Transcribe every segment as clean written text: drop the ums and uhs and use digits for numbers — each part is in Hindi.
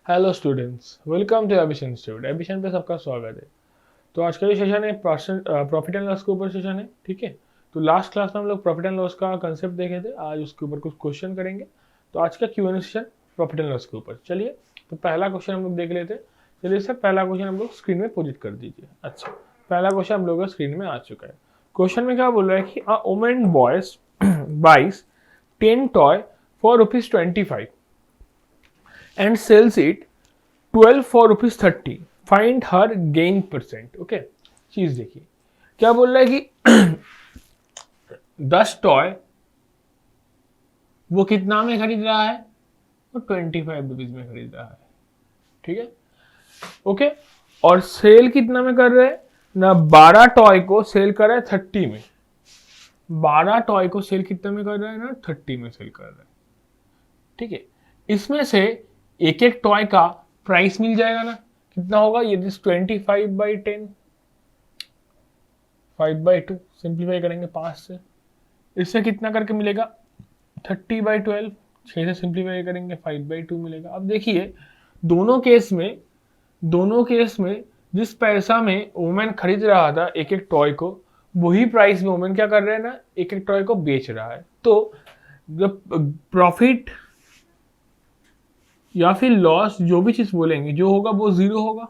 Hello students, welcome to Ambition Institute. Ambition पे सबका स्वागत है। तो आज का जो सेशन है प्रॉफिट एंड लॉस के ऊपर सेशन है, ठीक है। तो लास्ट क्लास में हम लोग प्रॉफिट एंड लॉस का कंसेप्ट देखे थे, आज उसके ऊपर कुछ क्वेश्चन करेंगे। तो आज का Q and session profit and loss के ऊपर। चलिए, तो पहला क्वेश्चन हम लोग देख लेते हैं। चलिए सर, पहला क्वेश्चन हम लोग स्क्रीन में पोजिट कर दीजिए। अच्छा, पहला क्वेश्चन हम लोग का स्क्रीन में आ चुका है। क्वेश्चन में क्या बोल रहा है कि a woman boys buys 10 toy for ₹25 and sells it 12 for ₹30. Find her gain percent. Okay, चीज देखिए क्या बोल रहा है कि 10 टॉय वो कितना में खरीद रहा है? वो ₹25 में खरीद रहा है, ठीक है। ओके, और सेल कितना में कर रहे हैं ना? 12 टॉय को सेल कर रहा है 30 में। 12 टॉय को सेल कितने में कर रहा है ना? 30 में सेल कर रहा है, ठीक है। इसमें से एक एक टॉय का प्राइस मिल जाएगा ना, कितना होगा? ये 25/10, 5/2 सिंप्लीफाई करेंगे 5 से। इससे कितना करके मिलेगा? 30/12। 6 से सिंप्लीफाई करेंगे 5/2 मिलेगा। अब देखिए, दोनों केस में जिस पैसा में वुमेन खरीद रहा था एक एक टॉय को, वही प्राइस में वुमेन क्या कर रहे हैं ना, एक एक टॉय को बेच रहा है। तो जब प्रॉफिट या फिर लॉस, जो भी चीज बोलेंगे, जो होगा वो जीरो होगा,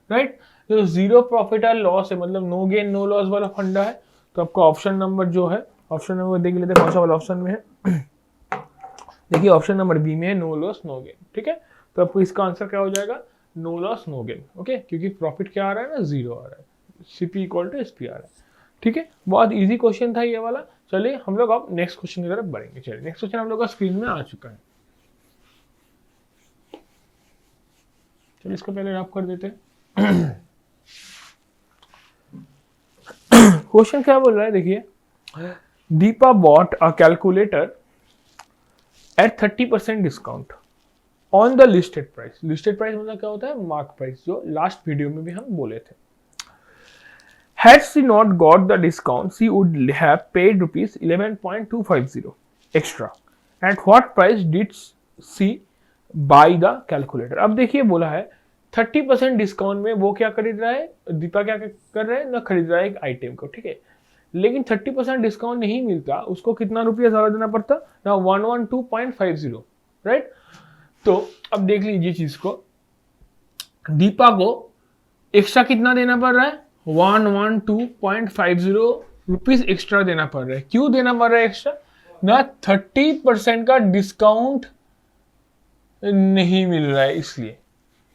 राइट। तो जीरो प्रॉफिट और लॉस है, मतलब नो गेन नो लॉस वाला फंडा है। तो आपका ऑप्शन नंबर जो है, ऑप्शन नंबर देख लेते हैं कौन सा वाला ऑप्शन में है। देखिए, ऑप्शन नंबर बी में है नो लॉस नो गेन, ठीक है। तो आपको इसका आंसर क्या हो जाएगा? No loss no gain, okay, क्योंकि प्रॉफिट क्या आ रहा है ना? जीरो आ रहा है। सीपी इक्वल टू एसपी आ रहा है, ठीक है। बहुत इजी क्वेश्चन था ये वाला। चलिए हम लोग अब नेक्स्ट क्वेश्चन की तरफ बढ़ेंगे। चलिए, नेक्स्ट क्वेश्चन हम लोग का स्क्रीन में आ चुका है। चलिए इसको पहले रब कर देते हैं। क्वेश्चन क्या बोल रहा है देखिए, Deepa bought a calculator at 30% discount on the listed price. Listed price मतलब क्या होता है? मार्क प्राइस, जो लास्ट वीडियो में भी हम बोले थे। Had she not got the discount, she would have paid ₹11.250 extra. At what price did she buy the calculator? अब देखिए, बोला है 30% डिस्काउंट में वो क्या खरीद रहा है? दीपा क्या कर रहा है ना? खरीद रहा है एक आइटम को, ठीक है। लेकिन 30% डिस्काउंट नहीं मिलता, उसको कितना रुपया ज्यादा देना पड़ता ना? 112.50, राइट। तो अब देख लीजिए चीज को, दीपा को एक्स्ट्रा कितना देना पड़ रहा है? 112.50 रुपीज एक्स्ट्रा देना पड़ रहा है। क्यों देना पड़ रहा है एक्स्ट्रा ना? 30% का डिस्काउंट नहीं मिल रहा है, इसलिए।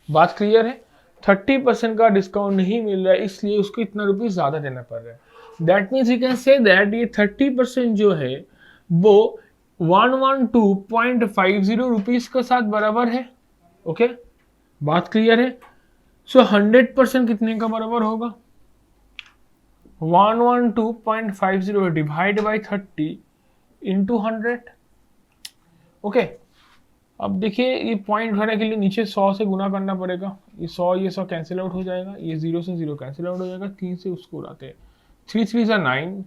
बात क्लियर है? 30% का डिस्काउंट नहीं मिल रहा है, इसलिए उसको इतना रुपीज ज्यादा देना पड़ रहा है। That means you can say that ये 30% जो है वो 112.50 रुपीज के साथ बराबर है, ओके। बात क्लियर है? सो 100% कितने का बराबर होगा? 112.50 डिवाइड बाई 30 इंटू 100, ओके। अब देखिए, ये पॉइंट उठाने के लिए नीचे 100 से गुना करना पड़ेगा। ये 100 कैंसिल आउट हो जाएगा, ये 0 से 0 कैंसिल आउट हो जाएगा, 3 से उसको उड़ाते हैं। 3 3 जा 9,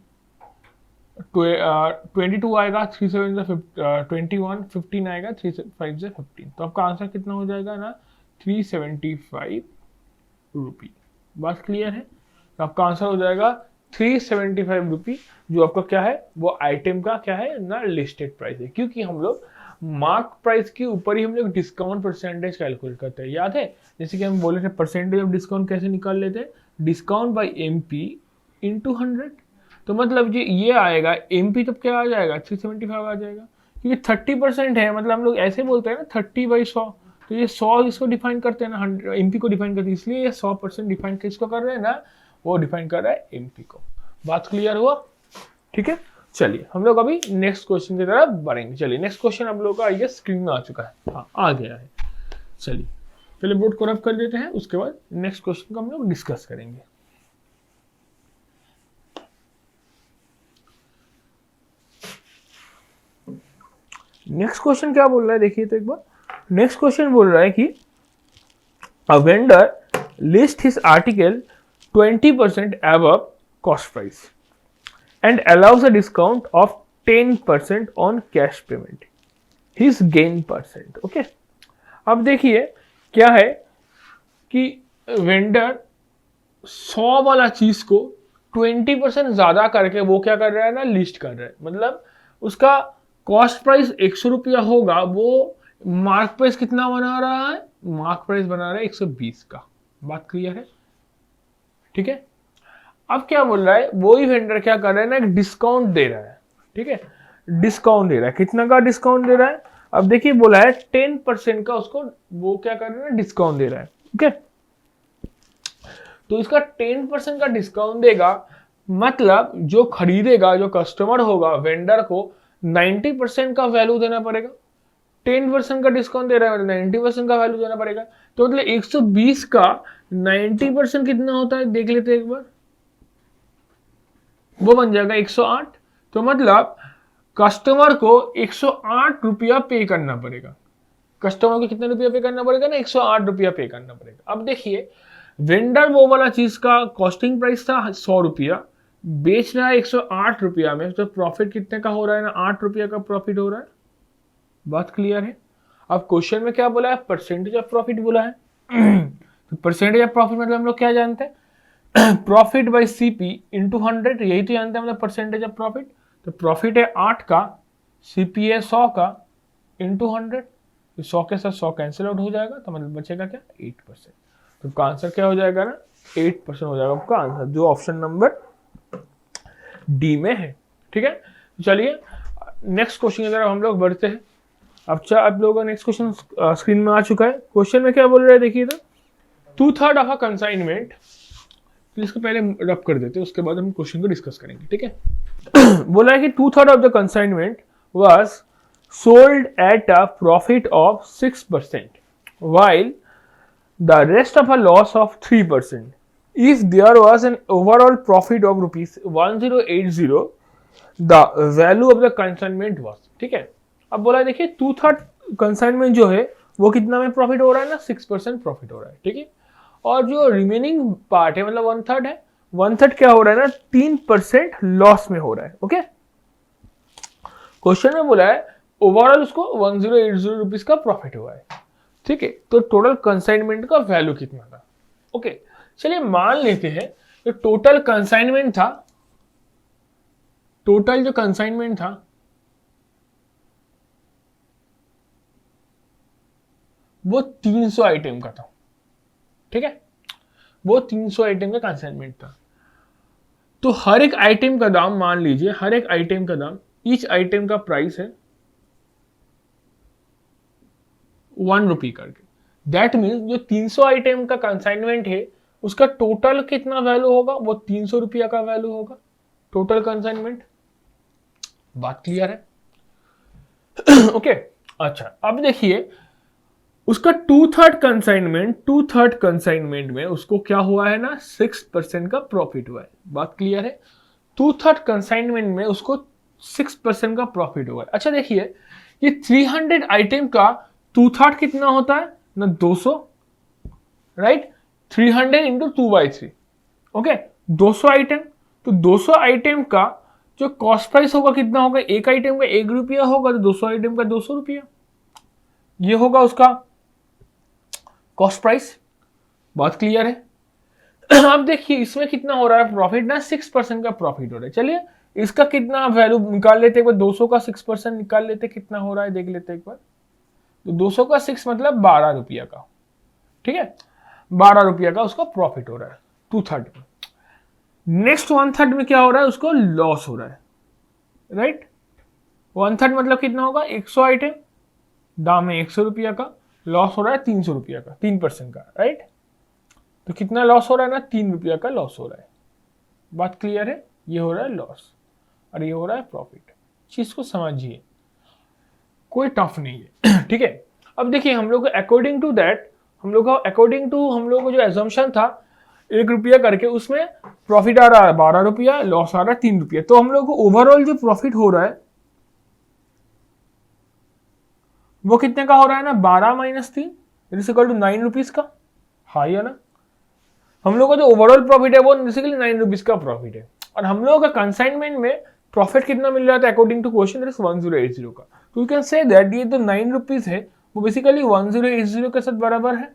22 आएगा, 3 7 जा 21, 15 आएगा, 3 5 जा 15। तो आपका आंसर कितना हो जाएगा ना? 375 रुपी। बात क्लियर है? तो आपका आंसर हो जाएगा 375 रुपी, जो आपका क्या है? वो आइटम का क्या है ना? लिस्टेड प्राइस है। क्योंकि हम लोग मार्क प्राइस के ऊपर ही हम लोग डिस्काउंट परसेंटेज कैलकुलेट करते हैं, याद है? जैसे कि हम बोले थे, परसेंटेज ऑफ डिस्काउंट कैसे निकाल लेते हैं? Discount by MP into 100। तो मतलब ये आएगा एमपी, तब क्या आ जाएगा? 375 आ जाएगा, क्योंकि 30% है। मतलब हम लोग ऐसे बोलते हैं ना, 30/100। तो ये 100 इसको डिफाइन करते हैं ना, एमपी को डिफाइन करते हैं, इसलिए ये 100% डिफाइन किसको कर रहे हैं ना? वो डिफाइन कर रहा है एमपी को। बात क्लियर हुआ? ठीक है। चलिए हम लोग अभी नेक्स्ट क्वेश्चन की तरफ बढ़ेंगे। चलिए, नेक्स्ट क्वेश्चन हम लोग का ये स्क्रीन में आ चुका है, हाँ आ गया है। चलिए पहले बोर्ड को रफ कर देते हैं, उसके बाद नेक्स्ट क्वेश्चन को हम लोग डिस्कस करेंगे। नेक्स्ट क्वेश्चन क्या बोल रहा है देखिए तो एक बार। नेक्स्ट क्वेश्चन बोल रहा है कि a vendor list his article 20% above cost price and allows a discount of 10% on cash payment. His gain percent, okay? अब देखिए, क्या है कि वेंडर 100 वाला चीज को 20% ज्यादा करके वो क्या कर रहा है ना, लिस्ट कर रहा है। मतलब उसका कॉस्ट प्राइस 100 रुपया होगा, वो मार्क प्राइस कितना बना रहा है, मार्क प्राइस बना रहा है 120 का। बात क्लियर है? ठीक है। अब क्या बोल रहा है, वही वेंडर क्या कर रहा है ना, एक डिस्काउंट दे रहा है। ठीक है, डिस्काउंट दे रहा है। कितना का डिस्काउंट दे रहा है? अब देखिए बोला है 10% का उसको वो क्या कर रहा है ना, डिस्काउंट दे रहा है। ओके, तो इसका 10% का डिस्काउंट देगा, मतलब जो खरीदेगा, जो कस्टमर होगा, वेंडर को 90% का वैल्यू देना पड़ेगा। 10% का डिस्काउंट दे रहा है, मतलब 90% का वैल्यू देना पड़ेगा। तो मतलब 120 का 90% कितना होता है देख लेते हैं एक बार, वो बन जाएगा 108। तो मतलब कस्टमर को 108 रुपया पे करना पड़ेगा। कस्टमर को कितना रुपया पे करना पड़ेगा ना, 108 रुपया पे करना पड़ेगा। अब देखिए वेंडर वो वाला चीज का कॉस्टिंग प्राइस था 100 रुपया, बेच रहा है 108 रुपया में, तो प्रॉफिट कितने का हो रहा है ना, 8 रुपया का प्रॉफिट हो रहा है। बात क्लियर है? अब क्वेश्चन में क्या बोला है, परसेंटेज ऑफ प्रॉफिट बोला है। तो परसेंटेज ऑफ प्रॉफिट मतलब हम लोग क्या जानते हैं, प्रॉफिट बाई सीपी इंटू 100, यही तो जानते हैं मतलब परसेंटेज ऑफ प्रॉफिट। तो प्रॉफिट है 8 का, सीपी है 100 का, इंटू 100, तो 100 के साथ 100 कैंसिल आउट हो जाएगा, तो मतलब बचेगा क्या, 8%। तो आपका आंसर क्या हो जाएगा ना, 8% हो जाएगा आपका आंसर, जो ऑप्शन नंबर डी में है। ठीक है, चलिए नेक्स्ट क्वेश्चन की तरफ हम लोग बढ़ते हैं। अब आप लोगों का नेक्स्ट क्वेश्चन स्क्रीन में आ चुका है। क्वेश्चन में क्या बोल रहे हैं देखिए, तो 2/3 ऑफ अ कंसाइनमेंट, इसको पहले रब कर देते हैं, उसके बाद हम क्वेश्चन को डिस्कस करेंगे। ठीक है। बोला है कि 2/3 of the consignment was sold at a profit of 6%, while the rest of a loss of 3%. If there was an overall profit of rupees 1080, the value of the consignment was। ठीक है, अब बोला देखिए 2/3 कंसाइनमेंट जो है वो कितना में प्रॉफिट हो रहा है ना, 6% प्रॉफिट हो रहा है। ठीक है, और जो रिमेनिंग पार्ट है मतलब 1/3 है, 1/3 क्या हो रहा है ना, 3% लॉस में हो रहा है। ओके, क्वेश्चन में बोला है ओवरऑल उसको 1080 रुपीज का प्रॉफिट हुआ है। ठीक है, तो टोटल कंसाइनमेंट का वैल्यू कितना था। ओके, चलिए मान लेते हैं जो टोटल कंसाइनमेंट था, टोटल जो कंसाइनमेंट था वो 300 आइटम का था। ठीक है, वो 300 आइटम का कंसाइनमेंट था। तो हर एक आइटम का दाम मान लीजिए, हर एक आइटम का दाम, ईच आइटम का प्राइस है 1 रुपी करके। दैट मीन्स जो 300 आइटम का कंसाइनमेंट है उसका टोटल कितना वैल्यू होगा, वो 300 रुपया का वैल्यू होगा टोटल कंसाइनमेंट। बात क्लियर है? ओके, अच्छा अब देखिए उसका 2/3 कंसाइनमेंट में उसको क्या हुआ है ना, 6% का प्रॉफिट हुआ है। बात क्लियर है? 2/3 कंसाइनमेंट में उसको 6% का प्रॉफिट हुआ है। अच्छा देखिए ये 300 आइटम का 2/3 कितना होता है ना, 200, राइट। 300 into 2/3, okay, 200 item. तो 200 आइटम का जो कॉस्ट प्राइस होगा कितना होगा, एक आइटम का 1 रुपया होगा, तो 200 आइटम का 200 रुपया, ये होगा उसका कॉस्ट प्राइस। बात क्लियर है? अब देखिए इसमें कितना हो रहा है प्रॉफिट ना, 6% का प्रॉफिट हो रहा है। चलिए इसका कितना वैल्यू निकाल लेते हैं, 200 का 6% निकाल लेते, कितना हो रहा है देख लेते एक बार। तो 200 का 6 मतलब 12 रुपया का। ठीक है, 12 रुपया का उसका प्रॉफिट हो रहा है 2/3 में। नेक्स्ट 1/3 में क्या हो रहा है, उसको लॉस हो रहा है, राइट। 1/3 मतलब कितना होगा, 100 आइटम, दाम है 100 रुपया का, लॉस हो रहा है 300 रुपया का, 3% का, राइट। तो कितना लॉस हो रहा है ना, 3 रुपया का लॉस हो रहा है। बात क्लियर है? ये हो रहा है लॉस और ये हो रहा है प्रॉफिट। चीज को समझिए, कोई टफ नहीं है। ठीक है, अब देखिए हम लोग अकॉर्डिंग टू दैट, हम लोग को जो एजम्पशन था 1 रुपया करके, उसमें प्रॉफिट आ रहा है 12 रुपया, लॉस आ रहा है 3 रुपया। तो हम लोग को ओवरऑल जो प्रॉफिट हो रहा है वो कितने का हो रहा है ना, 12 - 3 इज इक्वल टू 9 रुपीज का। हाँ या ना, हम लोग का जो ओवरऑल प्रॉफिट है वो बेसिकली 9 रुपीज का प्रॉफिट है। और हम लोग का कंसाइनमेंट में प्रॉफिट कितना मिल रहा था according to question, that is 1080 का। तो यू कैन से दैट ये तो 9 रुपीज है, वो बेसिकली 1080 के साथ बराबर है।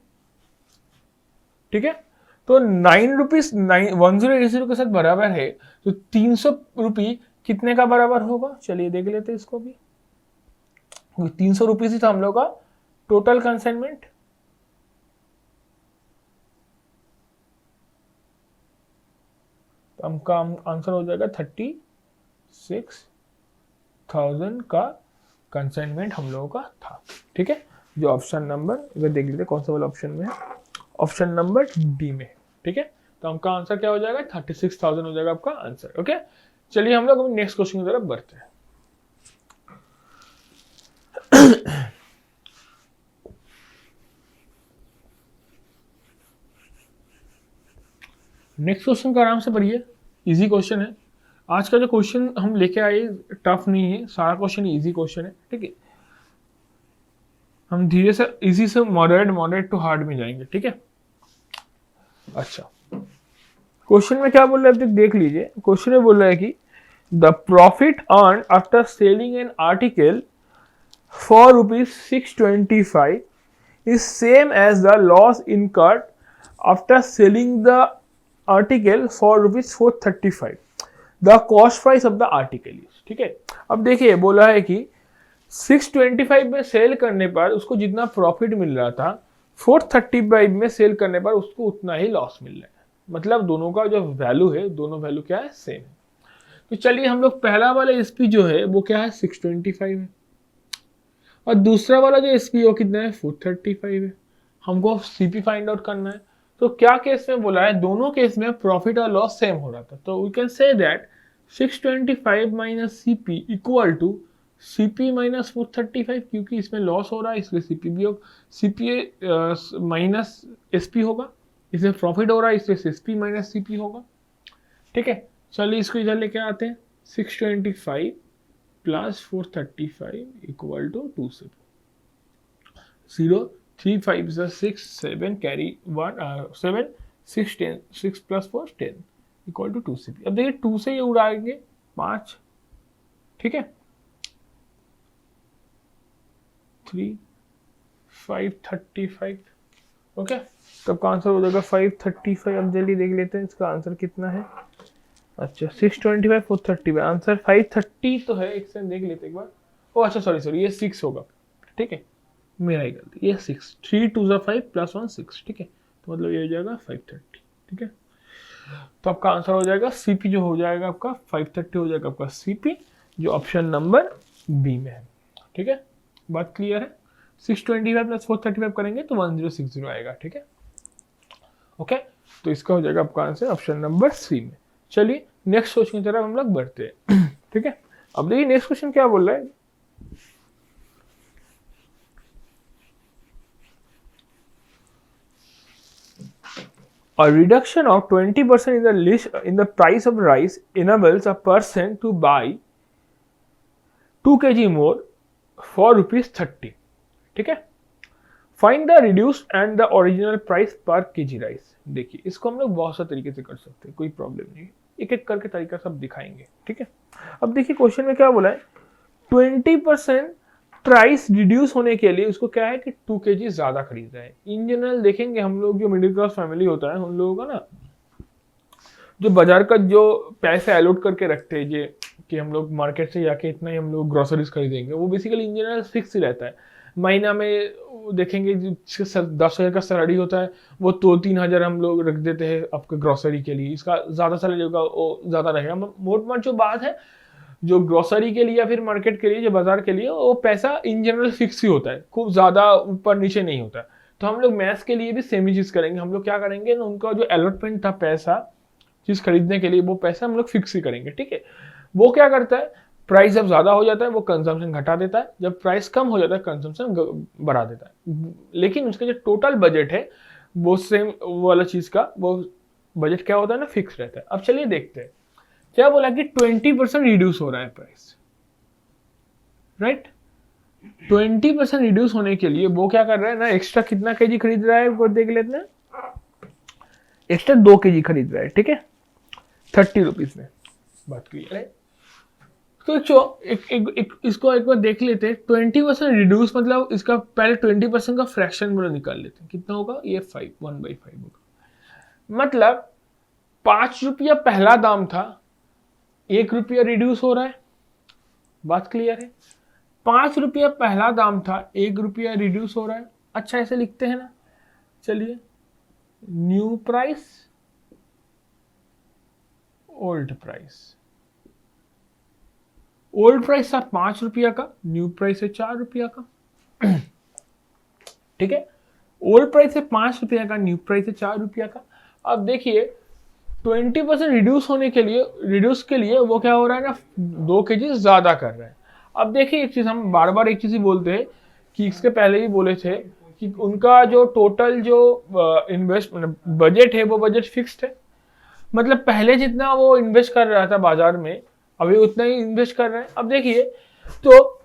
ठीक है। तो 1080 के साथ बराबर है, तो 300 रुपये कितने का बराबर होगा, चलिए देख लेते हैं इसको भी। 300 रुपीज ही था हम लोग का टोटल कंसाइनमेंट। तो हमका आंसर हो जाएगा 36,000 का कंसाइनमेंट हम लोगों का था, ठीक है। जो ऑप्शन नंबर, अगर देख लेते कौन सा वाला ऑप्शन में है, ऑप्शन नंबर डी में, ठीक है। तो हमका आंसर क्या हो जाएगा, 36,000 हो जाएगा आपका आंसर, ओके। चलिए हम लोग नेक्स्ट क्वेश्चन की तरफ बढ़ते हैं। नेक्स्ट क्वेश्चन का आराम से पढ़िए, इजी क्वेश्चन है। आज का जो क्वेश्चन हम लेके आए टफ नहीं है, सारा क्वेश्चन इजी क्वेश्चन है, ठीक है। हम धीरे से इजी से मॉडरेट टू हार्ड में जाएंगे, ठीक है। अच्छा, क्वेश्चन में क्या बोल रहा है, देख लीजिए। क्वेश्चन में बोल रहा है कि the profit earn after selling an article for ₹625 is same as the loss incurred after selling the article for ₹435. The cost price of the article is, ठीक है। अब देखिए बोला है कि 625 में सेल करने पर उसको जितना प्रॉफिट मिल रहा था, 435 में सेल करने पर उसको उतना ही लॉस मिल रहा है। मतलब दोनों का जो वैल्यू है, दोनों वैल्यू क्या है, सेम है। तो चलिए हम लोग पहला वाला एसपी जो है वो क्या है, 625 है, और दूसरा वाला जो एसपी वो कितना है, 435 है। हमको सीपी फाइंड आउट करना है। तो क्या केस में बोला है, दोनों केस में प्रॉफिट और लॉस सेम हो रहा था। तो we can say that 625 minus CP equal to CP minus 435, क्योंकि इसमें लॉस हो रहा है इसलिए सीपी भी होगा, सीपी माइनस एसपी होगा, इसमें प्रॉफिट हो रहा है इसलिए एसपी माइनस सीपी होगा, ठीक है। चलिए इसको इधर लेके आते हैं, 625 प्लस 435 इक्वल टू 2 से 0 3 5 6 7 कैरी 1 7 6 10 6 प्लस 4 10 इक्वल टू 2 से। अब देखिए 2 से ये उड़ाएंगे 5, ठीक है। 3 535, ओके। तब का आंसर हो जाएगा 535। अब जल्दी देख लेते हैं इसका आंसर कितना है। अच्छा 625 435, आंसर 530 तो है, एक सेकंड देख लेते एक बार। ओ अच्छा सॉरी ये 6 होगा, ठीक है, मेरा ही गलती, ये 6 3 2 5 प्लस 1 6, ठीक है। तो मतलब ये हो जाएगा 530, ठीक है। तो आपका आंसर हो जाएगा सीपी, जो हो जाएगा आपका 530 हो जाएगा आपका सीपी, जो ऑप्शन नंबर बी में है, ठीक है। बात क्लियर है। 625 प्लस 435 करेंगे तो 1060 आएगा, ठीक है, ओके। तो इसका हो जाएगा आपका आंसर ऑप्शन नंबर सी में। चलिए नेक्स्ट क्वेश्चन की तरफ हम लोग बढ़ते हैं, ठीक है। अब देखिए नेक्स्ट क्वेश्चन क्या बोल रहा है, a reduction of 20% in the list in the price of rice enables a person to buy 2 kg more for ₹30, ठीक है। Find the reduced and the original price पर केजी राइस। देखिए इसको हम लोग बहुत सा तरीके से कर सकते हैं, कोई प्रॉब्लम नहीं, एक एक करके तरीका सब दिखाएंगे, ठीक है। अब देखिए क्वेश्चन में क्या बोला है, 20% प्राइस रिड्यूस होने के लिए उसको क्या है कि 2 kg ज्यादा खरीद रहा है। इन जनरल देखेंगे हम लोग, जो मिडिल क्लास फैमिली होता है उन लोगों का ना, जो बाजार का जो पैसे अलॉट करके रखते हैं जे कि हम लोग मार्केट से जाके इतना ही हम लोग ग्रोसरीज खरीदेंगे, वो बेसिकली इन जनरल फिक्स ही रहता है। महीना में देखेंगे 10,000 का सैलरी होता है, वो 2-3 हज़ार हम लोग रख देते हैं आपके ग्रोसरी के लिए, इसका ज़्यादा सैलरी होगा वो ज़्यादा रहेगा। मोट जो बात है, जो ग्रोसरी के लिए या फिर मार्केट के लिए, जो बाजार के लिए, वो पैसा इन जनरल फिक्स ही होता है, खूब ज़्यादा ऊपर नीचे नहीं होता है। तो हम लोग मैथ्स के लिए भी सेम ही चीज़ करेंगे। हम लोग क्या करेंगे ना, उनका जो अलॉटमेंट था पैसा चीज़ खरीदने के लिए, वो पैसा हम लोग फिक्स ही करेंगे, ठीक है। वो क्या करता है, प्राइस जब ज़्यादा हो जाता है वो कंजम्पशन घटा देता है, जब प्राइस कम हो जाता है कंजम्पशन बढ़ा देता है। लेकिन उसका जो टोटल बजट है वो सेम वाला चीज़ का वो बजट क्या होता है ना, फिक्स रहता है। अब चलिए देखते हैं क्या बोला कि 20% रिड्यूस हो रहा है प्राइस, राइट। 20% रिड्यूस होने के लिए वो क्या कर रहा है ना, एक्स्ट्रा कितना केजी खरीद रहा है वो देख लेते हैं। एक्स्ट्रा 2 kg खरीद रहा है, ठीक है, 30 रुपीज में। बात क्लियर है। तो इसको एक बार देख लेते हैं। 20% रिड्यूस मतलब इसका पहले 20% का फ्रैक्शन में निकाल लेते हैं, कितना होगा, ये 1/5 होगा, मतलब 5 रुपया पहला दाम था, 1 रुपया रिड्यूस हो रहा है। बात क्लियर है? 5 रुपया पहला दाम था, 1 रुपया रिड्यूस हो रहा है। अच्छा, ऐसे लिखते हैं ना, चलिए, new price old price. Old price था 5 रुपया का, न्यू प्राइस है 4 रुपया का। ठीक है, ओल्ड प्राइस है 5 रुपया का, न्यू प्राइस है 4 रुपया का। अब देखिए 20% रिड्यूस के लिए वो क्या हो रहा है ना, 2 kg ज्यादा कर रहा है। अब देखिए एक चीज, हम बार बार एक चीज ही बोलते हैं कि इसके पहले भी बोले थे कि उनका जो टोटल जो इन्वेस्ट बजट है वो बजट फिक्स्ड है। मतलब पहले जितना वो इन्वेस्ट कर रहा था बाजार में, अभी उतना ही इन्वेस्ट कर रहे हैं। अब देखिए तो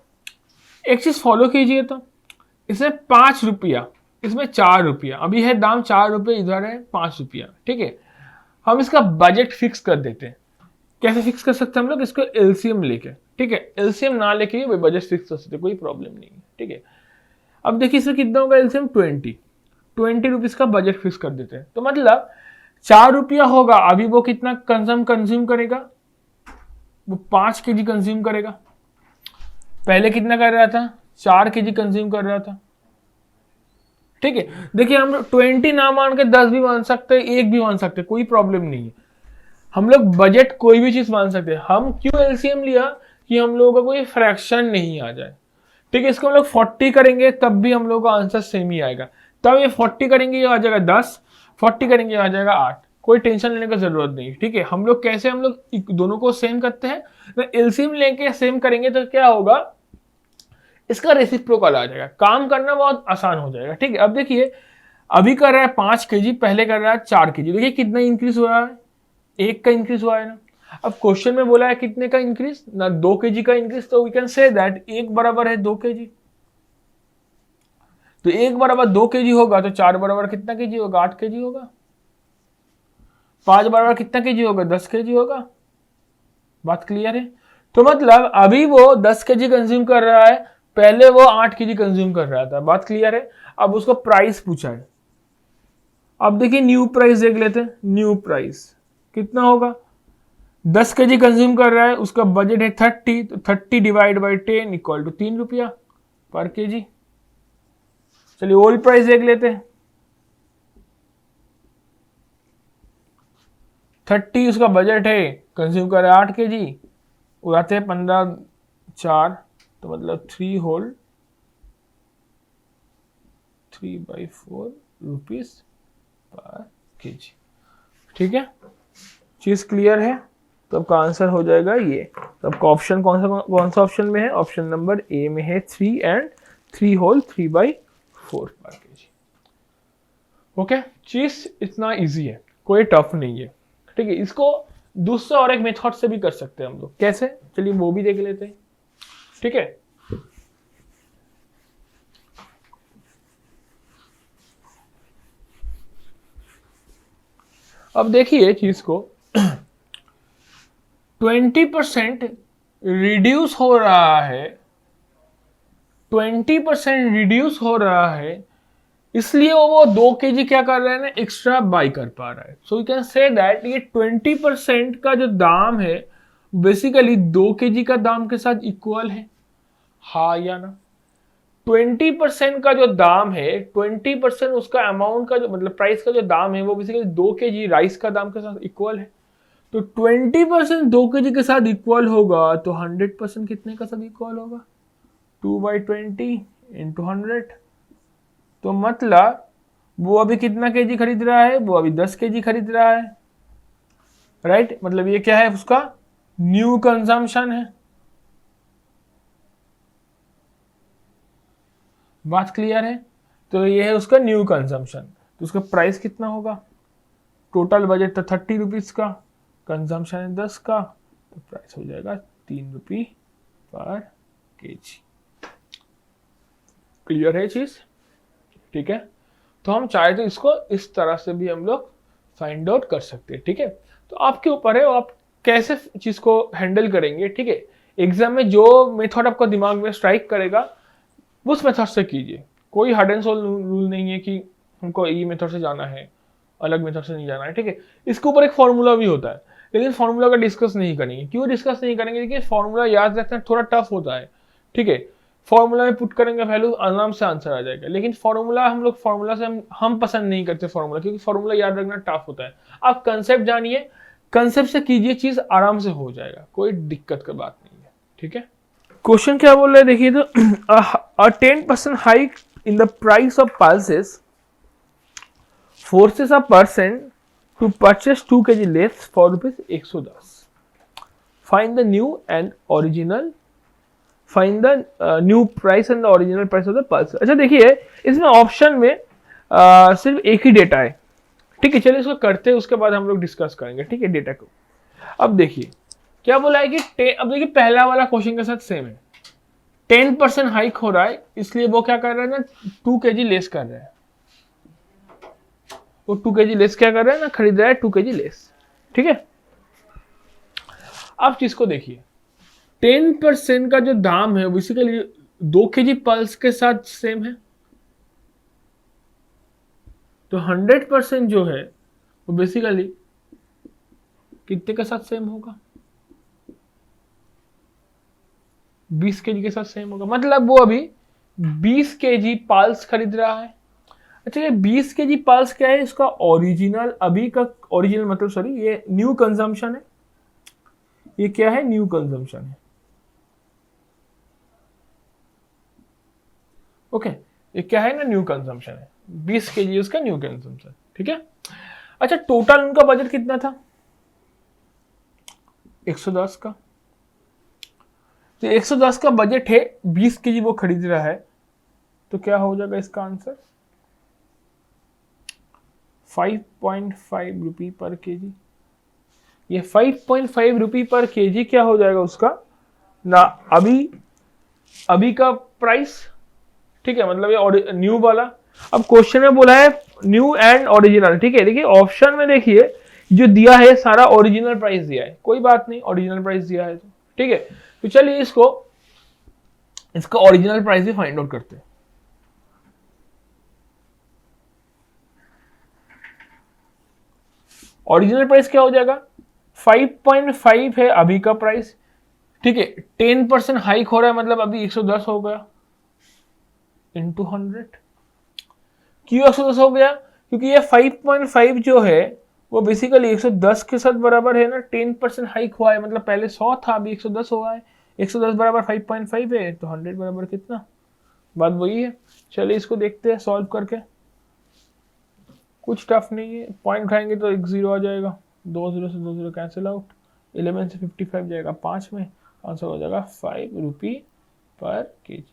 एक चीज फॉलो कीजिए, तो इसमें 5 रुपया, इसमें 4 रुपया, अभी है दाम 4 रुपये, इधर है 5 रुपया। ठीक है, हम इसका बजट फिक्स कर देते हैं। कैसे फिक्स कर सकते हैं हम लोग? इसको एलसीएम लेके। ठीक है, एलसीएम ना लेके भी बजट फिक्स कर सकते, कोई प्रॉब्लम नहीं है। ठीक है, अब देखिए इसमें कितना होगा एलसीएम, 20 रुपीज का बजट फिक्स कर देते हैं। तो मतलब 4 रुपया होगा, अभी वो कितना कंज्यूम करेगा? वो 5 kg कंज्यूम करेगा। पहले कितना कर रहा था? 4 kg कंज्यूम कर रहा था। ठीक है, देखिए हम 20 ना मान के 10 भी मान सकते हैं, 1 भी मान सकते हैं, कोई प्रॉब्लम नहीं है। हम लोग बजट कोई भी चीज मान सकते हैं। हम क्यों एलसीएम लिया? कि हम लोगों का कोई फ्रैक्शन नहीं आ जाए। ठीक है, इसको हम लोग 40 करेंगे तब भी हम लोग का आंसर सेम ही आएगा। तब ये 40 करेंगे ये आ जाएगा 10, 40 करेंगे आ जाएगा 8। कोई टेंशन लेने का जरूरत नहीं। ठीक है, हम लोग कैसे हम लोग दोनों को सेम करते हैं, एलसीएम लेके सेम करेंगे तो क्या होगा, इसका रेसिप्रोकल आ जाएगा, काम करना बहुत आसान हो जाएगा। ठीक है, अब देखिए अभी कर रहा है 5 kg, पहले कर रहा है 4 kg। देखिए कितना इंक्रीज हुआ है, 1 का इंक्रीज हुआ है ना। अब क्वेश्चन में बोला है कितने का इंक्रीज ना, 2 kg का इंक्रीज, तो वी कैन से दैट 1 बराबर है 2 kg। तो 1 बराबर 2 kg होगा तो 4 बराबर कितना kg होगा? 8 kg होगा। 5 बराबर कितना kg होगा? 10 kg होगा। बात क्लियर है? तो मतलब अभी वो 10 kg कंज्यूम कर रहा है, पहले वो 8 kg कंज्यूम कर रहा था। बात क्लियर है? अब उसको प्राइस पूछा है। अब देखिए न्यू प्राइस देख लेते हैं। न्यू प्राइस कितना होगा? 10 kg कंज्यूम कर रहा है, उसका बजट है 30, तो 30 डिवाइड बाई 10 इक्वल टू 3 रुपया पर kg। चलिए ओल्ड प्राइस देख लेते हैं। 30 उसका बजट है, कंज्यूम कर रहा है 8 kg, उड़ाते हैं 15 4, तो मतलब 3/4 रुपीज पर kg। ठीक है, चीज क्लियर है? तो आपका आंसर हो जाएगा ये। तो आपका ऑप्शन कौन सा ऑप्शन में है? ऑप्शन नंबर ए में है 3 एंड 3/4 पर kg। ओके, चीज इतना इजी है, कोई टफ नहीं है। ठीक है, इसको दूसरा और एक मेथड से भी कर सकते हैं हम लोग। कैसे? चलिए वो भी देख लेते हैं। ठीक है, अब देखिए चीज को 20% रिड्यूस हो रहा है, 20% रिड्यूस हो रहा है, इसलिए वो 2 kg क्या कर रहा है ना, एक्स्ट्रा बाई कर पा रहा है। So you can say that ये 20% का जो दाम है बेसिकली 2 kg का दाम के साथ इक्वल है। हाँ या ना? 20% का जो दाम है, 20% उसका अमाउंट का जो मतलब प्राइस का जो दाम है वो बेसिकली 2 kg राइस का दाम के साथ इक्वल है। तो 20% 2 kg के साथ इक्वल होगा तो 100% कितने का साथ इक्वल होगा? 2/20 इंटू 100। तो मतलब वो अभी कितना kg खरीद रहा है? वो अभी 10 kg खरीद रहा है। राइट, मतलब ये क्या है? उसका न्यू कंजम्पशन है। बात क्लियर है? तो ये है उसका न्यू कंजम्पशन। तो उसका प्राइस कितना होगा? टोटल बजट था 30 रुपीज का, कंजम्पशन है 10 का, तो प्राइस हो जाएगा 3 रुपये पर kg। क्लियर है चीज? ठीक है, तो हम चाहे तो इसको इस तरह से भी हम लोग फाइंड आउट कर सकते हैं। ठीक है, तो आपके ऊपर है आप कैसे चीज को हैंडल करेंगे। ठीक है, एग्जाम में जो मेथड आपको दिमाग में स्ट्राइक करेगा उस मेथड से कीजिए। कोई हार्ड एंड सोल रूल नहीं है कि हमको ये मेथड से जाना है अलग मेथड से नहीं जाना है, ठीक है। इसके ऊपर एक फॉर्मूला भी होता है, लेकिन फॉर्मूला का डिस्कस नहीं करेंगे। क्यों डिस्कस नहीं करेंगे? देखिए फॉर्मूला याद रखना थोड़ा टफ होता है, ठीक है। फॉर्मूला में पुट करेंगे वैल्यू, आराम से आंसर आ जाएगा, लेकिन फॉर्मूला हम लोग फॉर्मूला से हम पसंद नहीं करते फॉर्मूला, क्योंकि फॉर्मूला याद रखना टफ होता है। आप कंसेप्ट जानिए, कंसेप्ट से कीजिए, चीज आराम से हो जाएगा, कोई दिक्कत की बात नहीं है, ठीक है। क्वेश्चन क्या बोल रहे हैं देखिए तो, a 10% hike in the price of pulses forces a person to purchase 2 kg less for rupees 110. Find the new and original, find the new price and the original price of the pulse. अच्छा देखिए इसमें ऑप्शन में सिर्फ एक ही डेटा है, ठीक है। चलिए इसको करते हैं, उसके बाद हम लोग डिस्कस करेंगे, ठीक है, डेटा को। अब देखिए क्या बोला है कि अब देखिए पहला वाला क्वेश्चन के साथ सेम है, 10% हाइक हो रहा है, इसलिए वो क्या कर रहा है ना, 2 kg लेस कर रहा है। वो 2 kg लेस क्या कर रहा है ना, खरीद रहा है 2 kg लेस, ठीक है। अब चीज को देखिए, 10% का जो दाम है बेसिकली 2 kg पल्स के साथ सेम है, तो 100% जो है वो बेसिकली कितने के साथ सेम होगा, 20 kg के साथ सेम होगा। मतलब वो अभी 20 kg पल्स खरीद रहा है। अच्छा ये 20 kg पल्स क्या है, इसका ओरिजिनल अभी का ओरिजिनल मतलब सॉरी ये न्यू कंजम्पशन है, ये क्या है, न्यू कंजम्पशन है, ओके। ये क्या है ना, न्यू कंजम्पशन है, 20 kg उसका न्यू कंजम्पशन, ठीक है। अच्छा टोटल उनका बजट कितना था, 110 का, तो 110 का बजट है, 20 kg वो खरीद रहा है, तो क्या हो जाएगा इसका आंसर, 5.5 रुपी पर केजी। ये 5.5 रुपी पर केजी क्या हो जाएगा उसका ना, अभी का प्राइस, ठीक है, मतलब ये न्यू वाला। अब क्वेश्चन में बोला है न्यू एंड ओरिजिनल, ठीक है। देखिए ऑप्शन में देखिए जो दिया है सारा ओरिजिनल प्राइस दिया है, कोई बात नहीं, ओरिजिनल प्राइस दिया है तो ठीक है। तो चलिए इसका ओरिजिनल प्राइस भी फाइंड आउट करते हैं। ओरिजिनल प्राइस क्या हो जाएगा, 5.5 है अभी का प्राइस, ठीक है। 10% हाइक हो रहा है, मतलब अभी 110 हो गया इंटू 100। क्यों 110 हो गया, क्योंकि ये 5.5 जो है वो बेसिकली 110 के साथ बराबर है ना, 10% हाइक हुआ है, मतलब पहले 100 था अभी 110 हुआ है, 110 बराबर 5.5 है, तो 100 बराबर कितना, बात वही है। चलिए इसको देखते हैं सॉल्व करके, कुछ टफ नहीं है, पॉइंट उठाएंगे तो एक 0 आ जाएगा, 2 0 से 2 0 कैंसिल आउट, 11 से 55 जाएगा 5 में, आंसर हो जाएगा 5 रुपी पर केजी।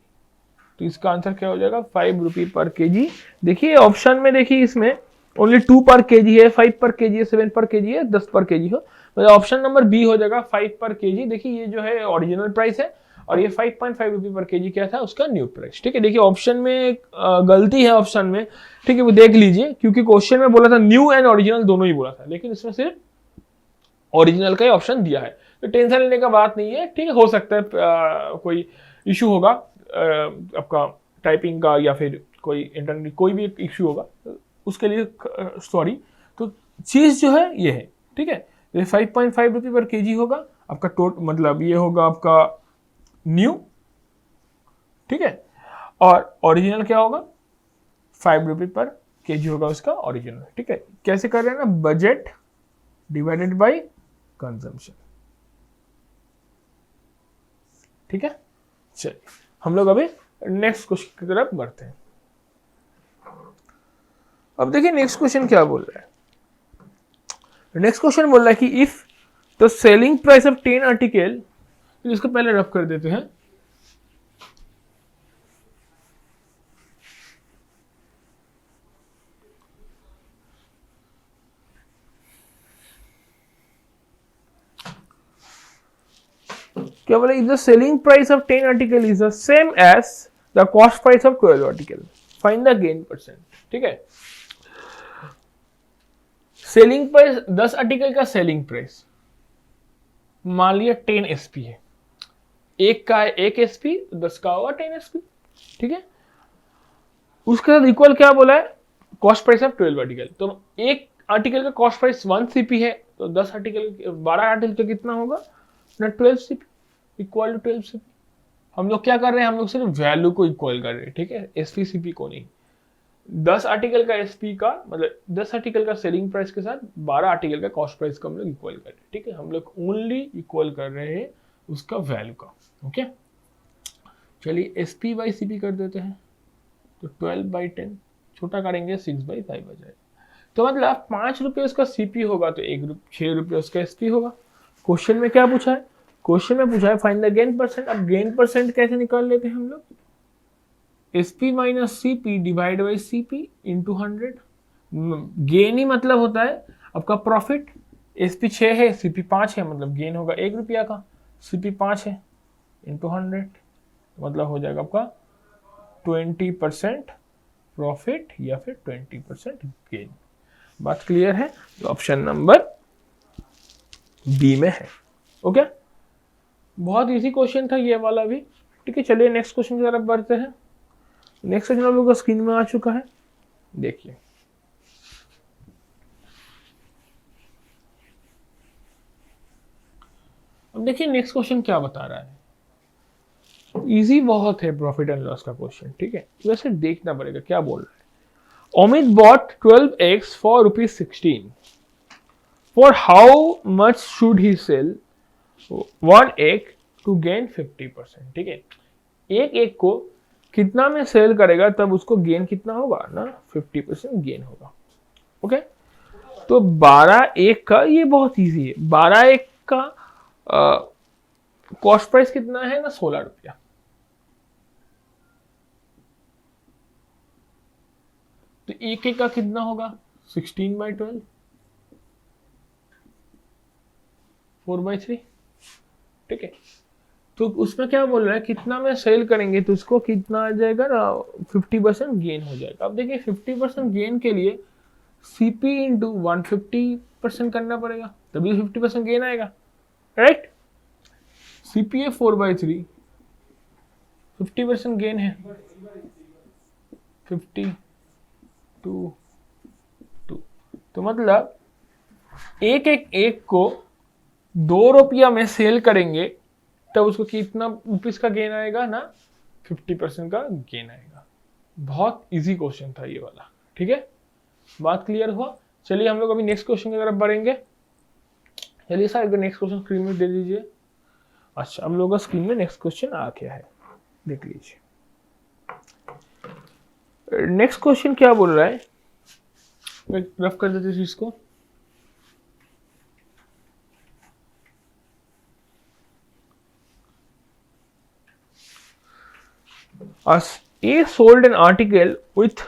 तो इसका आंसर क्या हो जाएगा, 5 रुपी पर केजी। देखिए ऑप्शन में देखिए इसमें ओनली 2 पर केजी है, 5 पर केजी है, 7 पर केजी है, 10 पर केजी हो, मतलब ऑप्शन नंबर बी हो जाएगा 5 पर केजी। देखिए ये जो है ओरिजिनल प्राइस है, और ये 5.5 रुपी पर केजी क्या था, उसका न्यू प्राइस, ठीक है। देखिए ऑप्शन में गलती है ऑप्शन में, ठीक है, वो देख लीजिए, क्योंकि क्वेश्चन में बोला था न्यू एंड ओरिजिनल दोनों ही बोला था, लेकिन इसमें सिर्फ ओरिजिनल का ही ऑप्शन दिया है, तो टेंशन लेने का बात नहीं है, ठीक है। हो सकता है कोई इशू होगा आपका टाइपिंग का, या फिर कोई इंटरनेट कोई भी इशू होगा, उसके लिए सॉरी। तो चीज जो है ये है, ठीक है, ये 5.5 रुपी पर केजी होगा आपका मतलब ये होगा आपका न्यू, ठीक है, और ओरिजिनल क्या होगा, 5 रुपी पर केजी होगा उसका ओरिजिनल, ठीक है। कैसे कर रहे हैं ना, बजट डिवाइडेड बाय कंजम्पशन, ठीक है। चलिए हम लोग अभी नेक्स्ट क्वेश्चन की तरफ बढ़ते हैं। अब देखिए नेक्स्ट क्वेश्चन क्या बोल रहा है, नेक्स्ट क्वेश्चन बोल रहा है कि if the selling price of 10 article, इसको पहले रफ कर देते हैं। क्या बोले, if the selling price of 10 article is the same as the cost price of 12 article, find the gain percent, ठीक है। सेलिंग प्राइस 10 आर्टिकल का सेलिंग प्राइस मान लिया 10 एसपी है, एक का है 1 एसपी, 10 का होगा 10 एसपी, ठीक है। उसके साथ इक्वल क्या बोला है, कॉस्ट प्राइस ऑफ 12 आर्टिकल, तो एक आर्टिकल का कॉस्ट प्राइस 1 सीपी है, तो 10 आर्टिकल 12 आर्टिकल का कितना होगा ना 12 सीपी इक्वल टू 12 सीपी। हम लोग क्या कर रहे हैं, हम लोग सिर्फ वैल्यू को इक्वल कर रहे हैं, ठीक है, एसपी सीपी को नहीं। 10 आर्टिकल का एसपी का मतलब 10 आर्टिकल का सेलिंग प्राइस के साथ 12 आर्टिकल का कॉस्ट प्राइस को हम लोग इक्वल कर रहे हैं, ठीक है, हम लोग ओनली इक्वल कर रहे हैं उसका वैल्यू का। ओके, चलिए एसपी बाई सीपी कर देते हैं, तो 12/10, छोटा करेंगे 6/5 आ जाएगा। तो मतलब 5 रुपये उसका सीपी होगा तो 6 रुपये उसका एसपी होगा। क्वेश्चन में क्या पूछा है, क्वेश्चन में पूछा है फाइंड द गेन परसेंट। अब गेन परसेंट कैसे निकाल लेते हैं हम लोग, SP minus CP divide by CP into 100। Gain ही मतलब होता है आपका प्रॉफिट। एसपी 6 है, सीपी 5 है, मतलब गेन होगा 1 रुपया का, सीपी 5 है इंटू 100, मतलब हो जाएगा आपका 20% प्रॉफिट या फिर 20% गेन। बात क्लियर है, तो ऑप्शन नंबर बी में है। ओके, बहुत इजी क्वेश्चन था ये वाला भी, ठीक है। चलिए नेक्स्ट क्वेश्चन की तरफ बढ़ते हैं। नेक्स्ट क्वेश्चन आप लोगों को स्क्रीन में आ चुका है, देखिए। अब देखिए नेक्स्ट क्वेश्चन क्या बता रहा है, इजी बहुत है प्रॉफिट एंड लॉस का क्वेश्चन, ठीक है, वैसे देखना पड़ेगा क्या बोल रहा है। Amit bought 12 eggs for ₹16. For how much should he sell one egg to gain 50%? ठीक है, एक एग को कितना में सेल करेगा तब उसको गेन कितना होगा ना 50% गेन होगा। ओके, तो 12 एग का ये बहुत इजी है। 12 एग का कॉस्ट प्राइस कितना है ना 16 रुपया। तो एक एक का कितना होगा 16/12, 4/3, ठीक है। तो उसमें क्या बोल रहा है, कितना में सेल करेंगे तो उसको कितना आ जाएगा ना 50% गेन हो जाएगा। अब देखिए 50% गेन के लिए सीपी इंटू 150% करना पड़ेगा, तभी 50% गेन आएगा, राइट। सीपी है 4/3, 50% गेन है 50 2 2, तो मतलब एक को 2 रुपया में सेल करेंगे तब उसको कितना रुपीस का गेन आएगा ना 50% का गेन आएगा। बहुत इजी क्वेश्चन था ये वाला, ठीक है, बात क्लियर हुआ। चलिए हम लोग अभी नेक्स्ट क्वेश्चन की तरफ बढ़ेंगे। चलिए सर नेक्स्ट क्वेश्चन स्क्रीन में दे दीजिए। अच्छा, हम लोग का स्क्रीन में नेक्स्ट क्वेश्चन आ गया है, देख लीजिए। नेक्स्ट क्वेश्चन क्या बोल रहा है, रफ कर देते चीज को। As A sold an article with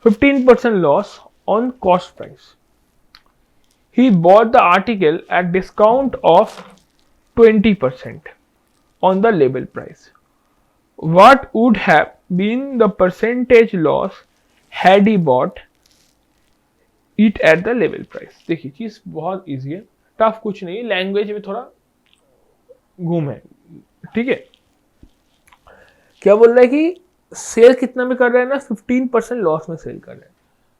15% loss on cost price. He bought the article at discount of 20% on the label price. What would have been the percentage loss had he bought it at the label price? देखिए चीज बहुत इजी है, टफ कुछ नहीं, लैंग्वेज में थोड़ा घूम है, ठीक है। क्या बोल रहा है कि सेल कितना में कर रहे हैं ना 15% लॉस में सेल कर रहे हैं।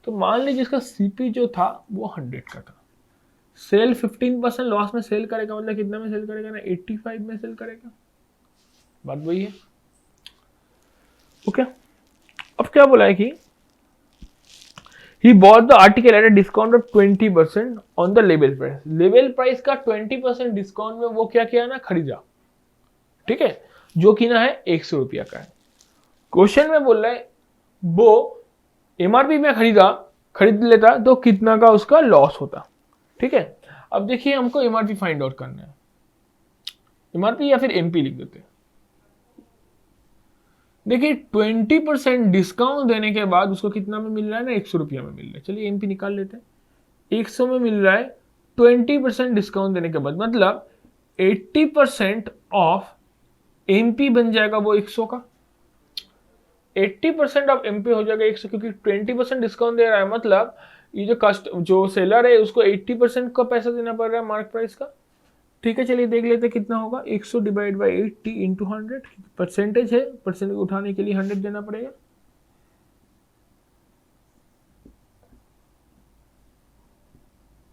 तो मान लीजिए जिसका सीपी जो था वो 100 का था, सेल 15% लॉस में सेल करेगा, मतलब कितना में सेल करेगा ना 85 में सेल करेगा, बात वही है। ओके, अब क्या बोला है कि he bought the article at a discount of 20% on the label price. Label price का 20% डिस्काउंट में वो क्या किया ना खरीदा, ठीक है, जो कि ना है 100 रुपया का है। क्वेश्चन में बोल रहा है वो एमआरपी में खरीद लेता तो कितना का उसका लॉस होता, ठीक है। अब देखिए हमको एमआरपी फाइंड आउट करना है, एमआरपी या फिर एमपी लिख देते हैं। देखिए 20% डिस्काउंट देने के बाद उसको कितना में मिल रहा है ना 100 रुपया में मिल रहा है। चलिए एमपी निकाल लेते हैं। 100 में मिल रहा है 20% डिस्काउंट देने के बाद, मतलब 80% ऑफ एमपी बन जाएगा वो 100 का। 80% ऑफ एमपी हो जाएगा 100, क्योंकि 20% डिस्काउंट दे रहा है, मतलब ये जो सेलर है उसको 80% का पैसा देना पड़ रहा है मार्क प्राइस का, ठीक है। चलिए देख लेते हैं कितना होगा, 100 डिवाइड बाई 80 इंटू 100, परसेंटेज है, परसेंटेज उठाने के लिए 100 देना पड़ेगा।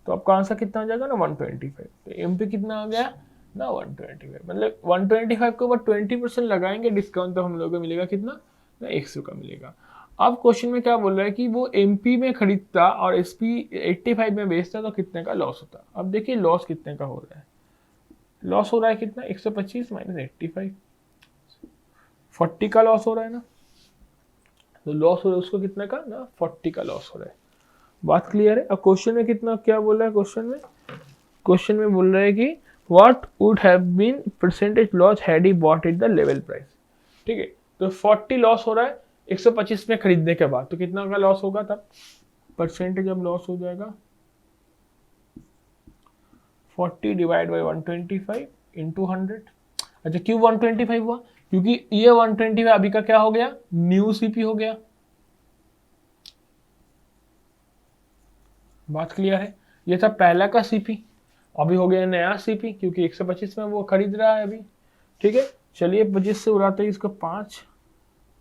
तो आपका आंसर कितना आ जाएगा ना 125। तो एमपी कितना आ गया ना 125, मतलब 125 के ऊपर 20% लगाएंगे डिस्काउंट तो हम लोगों को मिलेगा कितना ना 100 का मिलेगा। अब क्वेश्चन में क्या बोल रहा है कि वो एमपी में खरीदता और एसपी 85 में बेचता तो कितने का लॉस होता। अब देखिए लॉस कितने का हो रहा है, लॉस हो रहा है कितना 125 माइनस 85, 40 का लॉस हो रहा है ना। तो लॉस हो रहा है उसको कितने का ना 40 का लॉस हो रहा है। बात क्लियर है। अब क्वेश्चन में कितना क्या बोल रहा है, क्वेश्चन में बोल रहा है कि what would have been percentage loss had he bought at the level price. ठीक है, तो 40 लॉस हो रहा है 125 में खरीदने के बाद, तो कितना का लॉस होगा तब परसेंटेज अब लॉस हो जाएगा 40 डिवाइड बाई 125 इंटू 100। अच्छा क्यों 125 हुआ, क्योंकि ये 125 अभी का क्या हो गया न्यू सीपी हो गया। बात क्लियर है, ये था पहला का सीपी, अभी हो गया नया सीपी क्योंकि 125 में वो खरीद रहा है अभी। ठीक है, चलिए 25 से उड़ाते हैं इसको 5,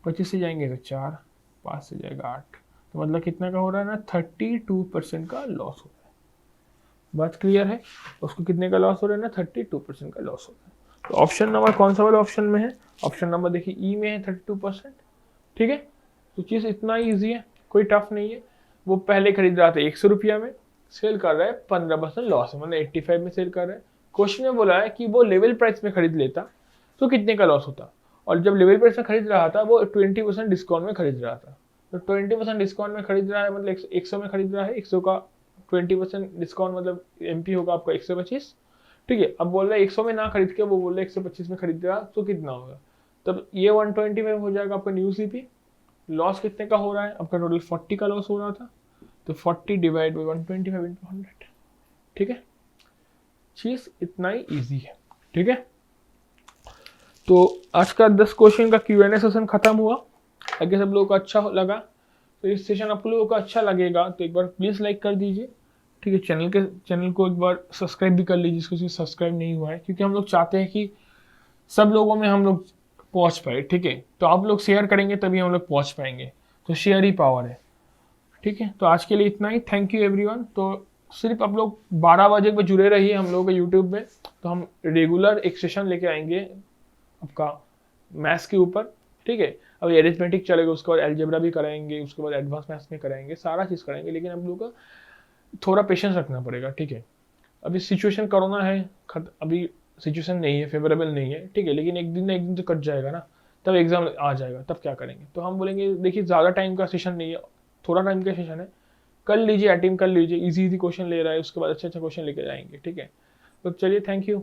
25 से जाएंगे तो 4, 5 से जाएगा 8, तो मतलब कितना का हो रहा है ना 32% का लॉस हो रहा है। बात क्लियर है, उसको कितने का लॉस हो रहा है ना 32% का लॉस हो रहा है। तो ऑप्शन नंबर कौन सा वाला ऑप्शन में है, ऑप्शन नंबर देखिए ई में है 32%। ठीक है, तो चीज़ इतना ईजी है, कोई टफ नहीं है। वो पहले खरीद रहा था 100 रुपया में, सेल कर रहा है 15% लॉस है, मतलब 85 में सेल कर रहा है। क्वेश्चन में बोला है कि वो लेवल प्राइस में खरीद लेता तो कितने का लॉस होता, और जब लेवल प्राइस में खरीद रहा था वो 20% डिस्काउंट में खरीद रहा था। तो 20% डिस्काउंट में खरीद रहा है मतलब 100 में खरीद रहा है, 100 का 20% डिस्काउंट मतलब एमपी होगा आपका 125। ठीक है, अब बोल रहा है 100 में ना खरीद के वो बोल रहा है 125 में खरीद रहा तो कितना होगा, तब ये 125 हो जाएगा आपका न्यू सीपी। लॉस कितने का हो रहा है आपका टोटल 40 का लॉस हो रहा था, तो 40 डिवाइड बाई 125 इंटू 100। ठीक है, चीज इतना ही इजी है। ठीक है, तो आज का 10 क्वेश्चन का Q&A सेशन खत्म हुआ। अगर सब लोगों को अच्छा लगा तो इस सेशन आप लोगों को अच्छा लगेगा तो एक बार प्लीज लाइक कर दीजिए। ठीक है, चैनल को एक बार सब्सक्राइब भी कर लीजिए जिसको सब्सक्राइब नहीं हुआ है, क्योंकि हम लोग चाहते हैं कि सब लोगों में हम लोग पहुंच पाए। ठीक है, तो आप लोग शेयर करेंगे तभी हम लोग पहुंच पाएंगे, तो शेयर ही पावर है। ठीक है, तो आज के लिए इतना ही, थैंक यू एवरीवन। तो सिर्फ आप लोग 12 बजे पर जुड़े रहिए हम लोग के यूट्यूब में, तो हम रेगुलर एक सेशन लेके आएंगे आपका मैथ्स के ऊपर। ठीक है, अभी एरिथमेटिक चलेगा, उसके बाद अलजेब्रा भी कराएंगे, उसके बाद एडवांस मैथ्स में कराएंगे, सारा चीज़ कराएंगे, लेकिन हम लोग का थोड़ा पेशेंस रखना पड़ेगा। ठीक है, अभी सिचुएशन कोरोना है, अभी सिचुएशन नहीं है, फेवरेबल नहीं है। ठीक है, लेकिन एक दिन ना एक दिन तो कट जाएगा ना, तब एग्जाम आ जाएगा, तब क्या करेंगे। तो हम बोलेंगे देखिए ज़्यादा टाइम का सेशन नहीं है, थोड़ा टाइम का सेशन है, कर लीजिए, अटेम्प्ट कर लीजिए, इजी क्वेश्चन ले रहा है, उसके बाद अच्छे क्वेश्चन लेके जाएंगे। ठीक है, तो चलिए थैंक यू।